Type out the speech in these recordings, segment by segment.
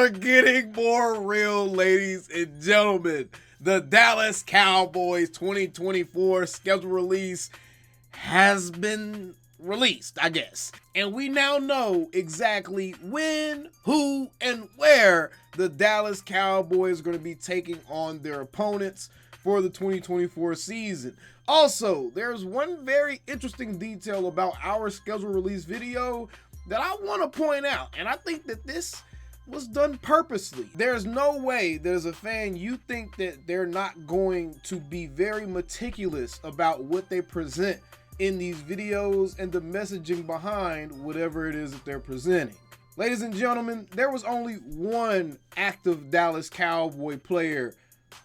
are getting more real, ladies and gentlemen. The Dallas Cowboys 2024 schedule release has been released, I guess. And we now know exactly when, who, and where the Dallas Cowboys are going to be taking on their opponents for the 2024 season. Also, there's one very interesting detail about our schedule release video that I want to point out, and I think that this was done purposely. There's no way that as a fan you think that they're not going to be very meticulous about what they present in these videos and the messaging behind whatever it is that they're presenting. Ladies and gentlemen, there was only one active Dallas Cowboy player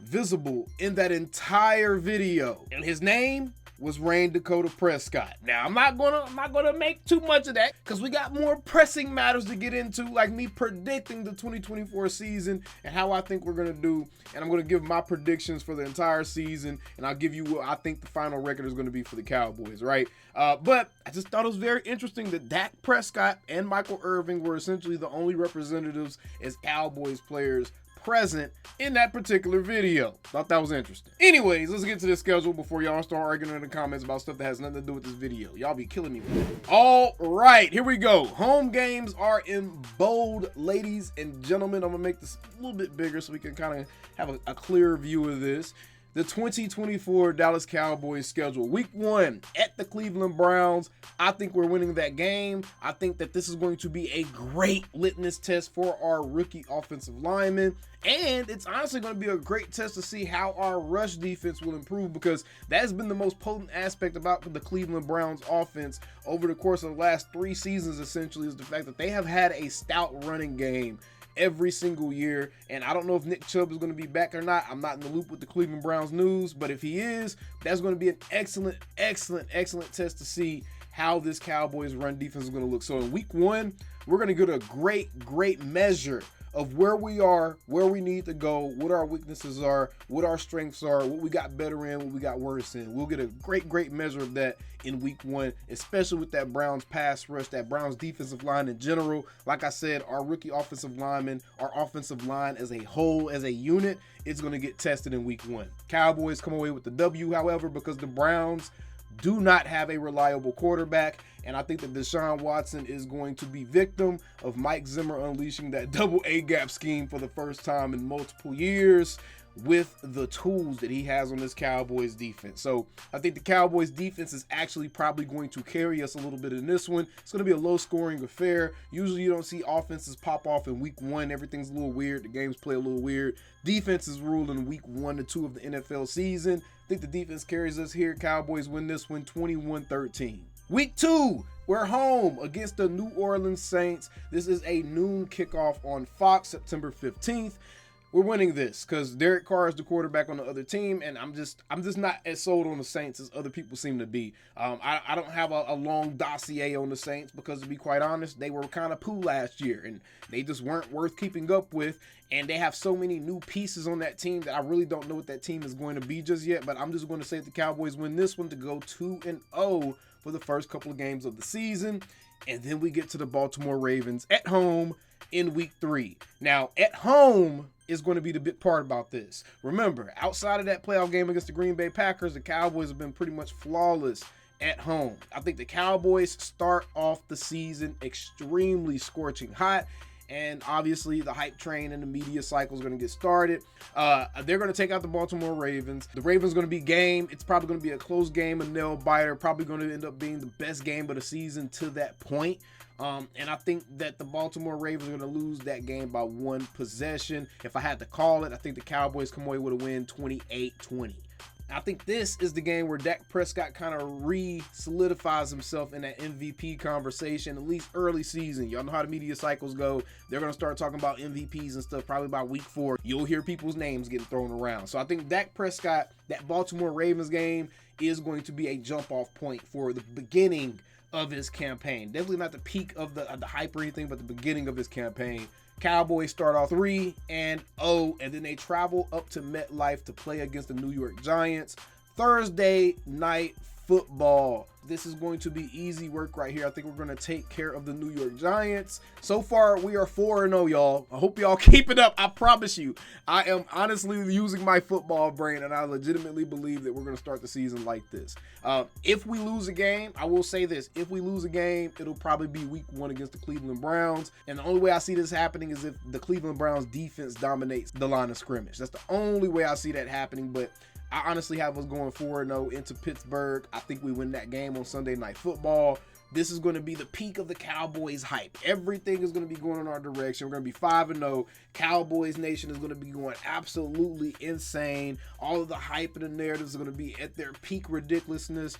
visible in that entire video, and his name was Dakota Prescott. Now, I'm not gonna make too much of that because we got more pressing matters to get into, like me predicting the 2024 season and how I think we're gonna do. And I'm gonna give my predictions for the entire season, and I'll give you what I think the final record is gonna be for the Cowboys, right? But I just thought it was very interesting that Dak Prescott and Michael Irvin were essentially the only representatives as Cowboys players present in that particular video. Thought that was interesting. Anyways, let's get to the schedule before y'all start arguing in the comments about stuff that has nothing to do with this video. Y'all be killing me. All right, here we go. Home games are in bold, ladies and gentlemen. I'm gonna make this a little bit bigger so we can kind of have a clearer view of this. The 2024 Dallas Cowboys schedule. Week 1 at the Cleveland Browns. I think we're winning that game. I think that this is going to be a great litmus test for our rookie offensive linemen. And it's honestly going to be a great test to see how our rush defense will improve, because that has been the most potent aspect about the Cleveland Browns offense over the course of the last 3 seasons, essentially, is the fact that they have had a stout running game every single year. And I don't know if Nick Chubb is going to be back or not. I'm not in the loop with the Cleveland Browns news, but if he is, that's going to be an excellent test to see how this Cowboys run defense is going to look. So in week 1, we're going to get a great measure of where we are, where we need to go, what our weaknesses are, what our strengths are, what we got better in, what we got worse in. We'll get a great measure of that in week 1, especially with that Browns pass rush, that Browns defensive line in general. Like I said, our rookie offensive linemen, our offensive line as a whole, as a unit, it's going to get tested in week 1. Cowboys come away with the W, however, because the Browns do not have a reliable quarterback, and I think that Deshaun Watson is going to be victim of Mike Zimmer unleashing that double A gap scheme for the first time in multiple years with the tools that he has on this Cowboys defense. So I think the Cowboys defense is actually probably going to carry us a little bit in this one. It's going to be a low scoring affair. Usually you don't see offenses pop off in week 1. Everything's a little weird. The games play a little weird. Defense is ruled in week 1 to 2 of the NFL season. I think the defense carries us here. Cowboys win this one 21-13. Week 2, we're home against the New Orleans Saints. This is a noon kickoff on Fox, September 15th. We're winning this because Derek Carr is the quarterback on the other team, and I'm just not as sold on the Saints as other people seem to be. I don't have a long dossier on the Saints because, to be quite honest, they were kind of poo last year, and they just weren't worth keeping up with. And they have so many new pieces on that team that I really don't know what that team is going to be just yet. But I'm just going to say that the Cowboys win this one to go 2-0 for the first couple of games of the season. And then we get to the Baltimore Ravens at home in week 3. Now, at home is going to be the big part about this. Remember, outside of that playoff game against the Green Bay Packers, the Cowboys have been pretty much flawless at home. I think the Cowboys start off the season extremely scorching hot, and obviously the hype train and the media cycle is going to get started. They're going to take out the Baltimore Ravens. The Ravens are going to be game. It's probably going to be a close game, a nail biter, probably going to end up being the best game of the season to that point. And I think that the Baltimore Ravens are going to lose that game by 1 possession. If I had to call it, I think the Cowboys come away with a win 28-20. I think this is the game where Dak Prescott kind of re-solidifies himself in that MVP conversation, at least early season. Y'all know how the media cycles go. They're going to start talking about MVPs and stuff probably by week 4. You'll hear people's names getting thrown around. So I think Dak Prescott, that Baltimore Ravens game, is going to be a jump-off point for the beginning of his campaign. Definitely not the peak of the hype or anything, but the beginning of his campaign. Cowboys start off 3-0, and then they travel up to MetLife to play against the New York Giants. Thursday night Football. This is going to be easy work right here. I think we're going to take care of the New York Giants. So far, we are 4-0, y'all. I hope y'all keep it up. I promise you. I am honestly using my football brain, and I legitimately believe that we're going to start the season like this. If we lose a game, I will say this. If we lose a game, it'll probably be week 1 against the Cleveland Browns. And the only way I see this happening is if the Cleveland Browns defense dominates the line of scrimmage. That's the only way I see that happening, but I honestly have us going 4-0 into Pittsburgh. I think we win that game on Sunday Night Football. This is going to be the peak of the Cowboys hype. Everything is going to be going in our direction. We're going to be 5-0. Cowboys Nation is going to be going absolutely insane. All of the hype and the narratives are going to be at their peak ridiculousness.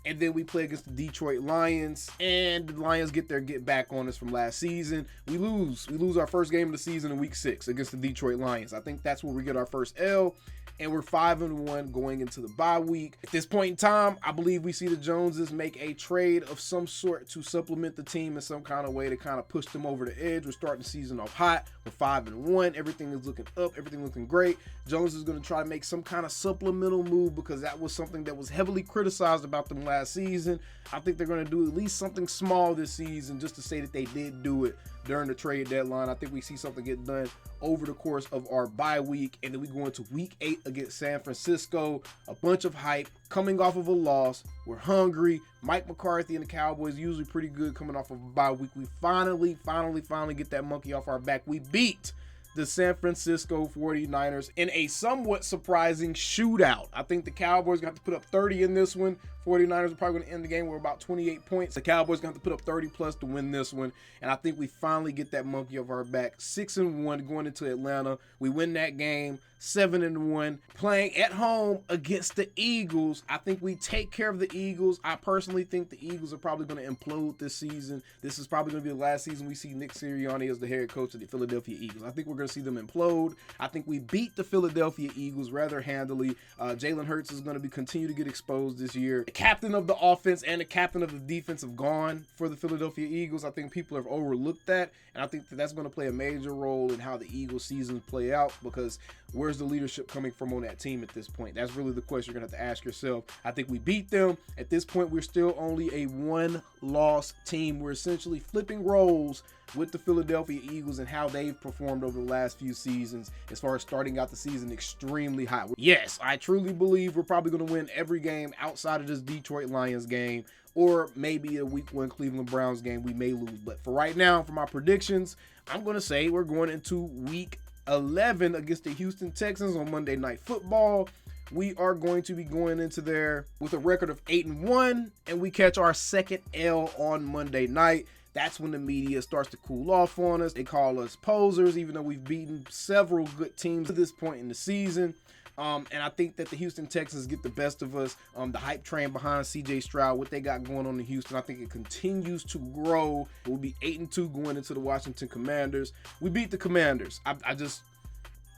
And then we play against the Detroit Lions, and the Lions get back on us from last season. We lose our first game of the season in week 6 against the Detroit Lions. I think that's where we get our first L, and we're 5-1 going into the bye week. At this point in time, I believe we see the Joneses make a trade of some sort to supplement the team in some kind of way to kind of push them over the edge. We're starting the season off hot. We're 5-1. Everything is looking up. Everything looking great. Jones is going to try to make some kind of supplemental move because that was something that was heavily criticized about them last season. I think they're going to do at least something small this season just to say that they did do it during the trade deadline. I think we see something get done over the course of our bye week, and then we go into week 8 against San Francisco. A bunch of hype coming off of a loss. We're hungry. Mike McCarthy and the Cowboys usually pretty good coming off of a bye week. We finally get that monkey off our back. We beat the San Francisco 49ers in a somewhat surprising shootout. I think the Cowboys got to put up 30 in this one. 49ers are probably going to end the game with about 28 points. The Cowboys got to put up 30 plus to win this one. And I think we finally get that monkey off our back. 6-1 going into Atlanta. We win that game 7-1. Playing at home against the Eagles. I think we take care of the Eagles. I personally think the Eagles are probably going to implode this season. This is probably going to be the last season we see Nick Sirianni as the head coach of the Philadelphia Eagles. I think we're going to see them implode. I think we beat the Philadelphia Eagles rather handily. Jalen Hurts is going to continue to get exposed this year. The captain of the offense and the captain of the defense have gone for the Philadelphia Eagles. I think people have overlooked that, and I think that's going to play a major role in how the Eagles seasons play out, because where's the leadership coming from on that team at this point? That's really the question you're going to have to ask yourself. I think we beat them. At this point, we're still only a one-loss team. We're essentially flipping roles with the Philadelphia Eagles and how they've performed over the last few seasons as far as starting out the season extremely hot. Yes, I truly believe we're probably going to win every game outside of this Detroit Lions game, or maybe a week 1 Cleveland Browns game we may lose. But for right now, for my predictions, I'm going to say we're going into week 11 against the Houston Texans on Monday Night Football. We are going to be going into there with a record of 8-1, and we catch our second L on Monday night. That's when the media starts to cool off on us. They call us posers, even though we've beaten several good teams at this point in the season. And I think that the Houston Texans get the best of us. The hype train behind CJ Stroud, what they got going on in Houston, I think it continues to grow. We'll be 8-2 going into the Washington Commanders. We beat the Commanders.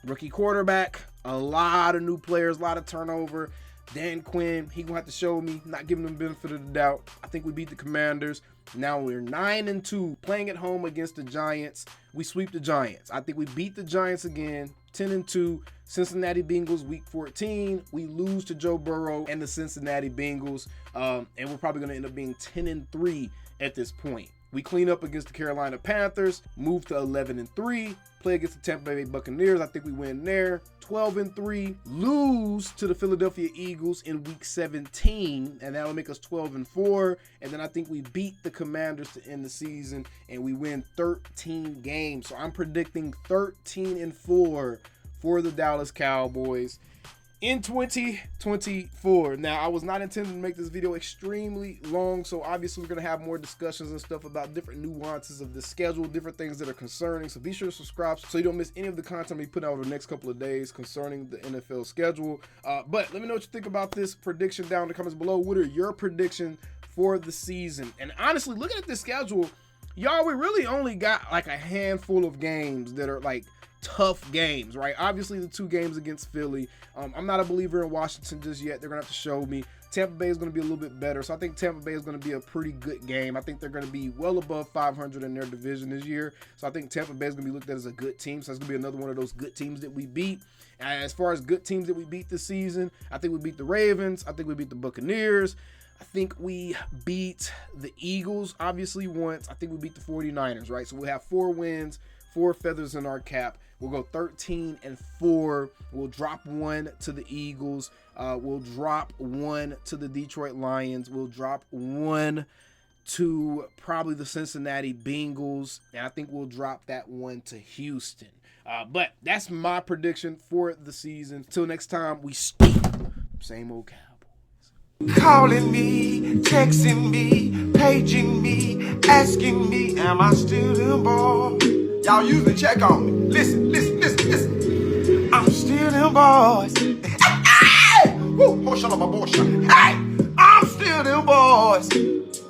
Rookie quarterback, a lot of new players, a lot of turnover. Dan Quinn, he gonna have to show me, not giving them the benefit of the doubt. I think we beat the Commanders. Now we're 9-2, playing at home against the Giants. We sweep the Giants. I think we beat the Giants again, 10-2. Cincinnati Bengals week 14. We lose to Joe Burrow and the Cincinnati Bengals, and we're probably gonna end up being 10-3 at this point. We clean up against the Carolina Panthers, move to 11-3, play against the Tampa Bay Buccaneers. I think we win there, 12-3, lose to the Philadelphia Eagles in week 17, and that'll make us 12-4. And then I think we beat the Commanders to end the season, and we win 13 games. So I'm predicting 13-4 for the Dallas Cowboys in 2024. Now, I was not intending to make this video extremely long, so obviously we're going to have more discussions and stuff about different nuances of the schedule, different things that are concerning. So be sure to subscribe so you don't miss any of the content we put out over the next couple of days concerning the NFL schedule. But let me know what you think about this prediction down in the comments below. What are your predictions for the season? And honestly, looking at the schedule, y'all, we really only got like a handful of games that are like tough games, right? Obviously the 2 games against Philly. I'm not a believer in Washington just yet. They're gonna have to show me. Tampa Bay is going to be a little bit better, so I think Tampa Bay is going to be a pretty good game. I think they're going to be well above 500 in their division this year, so I think Tampa Bay is going to be looked at as a good team, so it's going to be another one of those good teams that we beat. As far as good teams that we beat this season, I think we beat the Ravens. I think we beat the Buccaneers. I think we beat the Eagles, obviously, once. I think we beat the 49ers, right? So we'll have 4 wins, 4 feathers in our cap. We'll go 13-4. We'll drop 1 to the Eagles. We'll drop 1 to the Detroit Lions. We'll drop 1 to probably the Cincinnati Bengals. And I think we'll drop that 1 to Houston. But that's my prediction for the season. Till next time, we speak. Same old Cowboys. Calling me, texting me, paging me, asking me, am I still them boys? Y'all usually check on me. Listen. I'm still them boys. Hey! Woo! Oh, shut up, my boy. Hey! I'm still them boys.